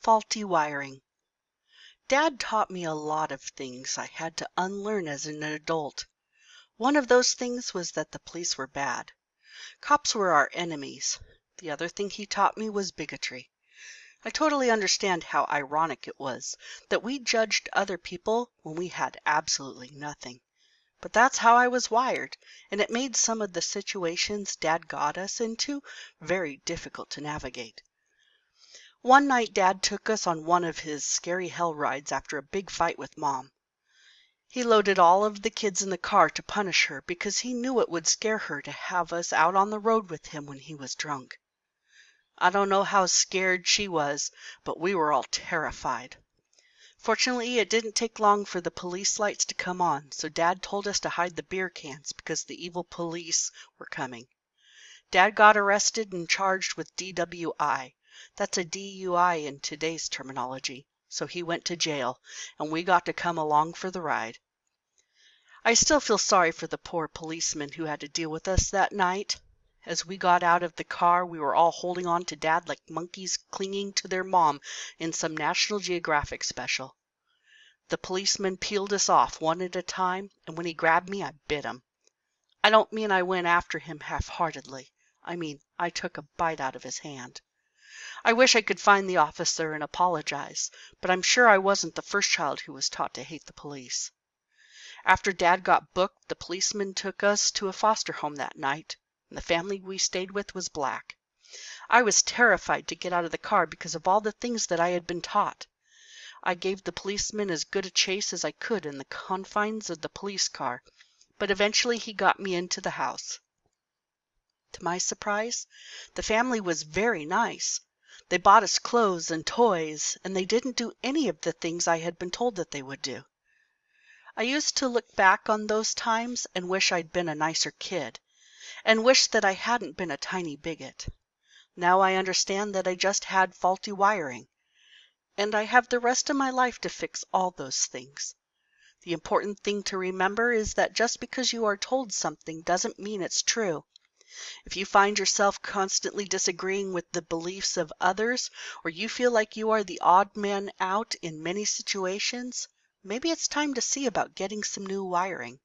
Faulty wiring. Dad taught me a lot of things I had to unlearn as an adult. One of those things was that the police were bad. Cops were our enemies. The other thing he taught me was bigotry. I totally understand how ironic it was that we judged other people when we had absolutely nothing. But that's how I was wired, and it made some of the situations Dad got us into very difficult to navigate. One night Dad took us on one of his scary hell rides after a big fight with Mom. He loaded all of the kids in the car to punish her because he knew it would scare her to have us out on the road with him when he was drunk. I don't know how scared she was, but we were all terrified. Fortunately, it didn't take long for the police lights to come on, so Dad told us to hide the beer cans because the evil police were coming. Dad got arrested and charged with DWI. That's a DUI in today's terminology. So he went to jail, and we got to come along for the ride. I still feel sorry for the poor policeman who had to deal with us that night. As we got out of the car, we were all holding on to Dad like monkeys clinging to their mom in some National Geographic special. The policeman peeled us off one at a time, and when he grabbed me, I bit him. I don't mean I went after him half-heartedly. I mean I took a bite out of his hand. I wish I could find the officer and apologize, but I'm sure I wasn't the first child who was taught to hate the police. After Dad got booked, the policeman took us to a foster home that night, and the family we stayed with was black. I was terrified to get out of the car because of all the things that I had been taught. I gave the policeman as good a chase as I could in the confines of the police car, but eventually he got me into the house. To my surprise, the family was very nice. They bought us clothes and toys, and they didn't do any of the things I had been told that they would do. I used to look back on those times and wish I'd been a nicer kid, and wish that I hadn't been a tiny bigot. Now I understand that I just had faulty wiring, and I have the rest of my life to fix all those things. The important thing to remember is that just because you are told something doesn't mean it's true. If you find yourself constantly disagreeing with the beliefs of others, or you feel like you are the odd man out in many situations, maybe it's time to see about getting some new wiring.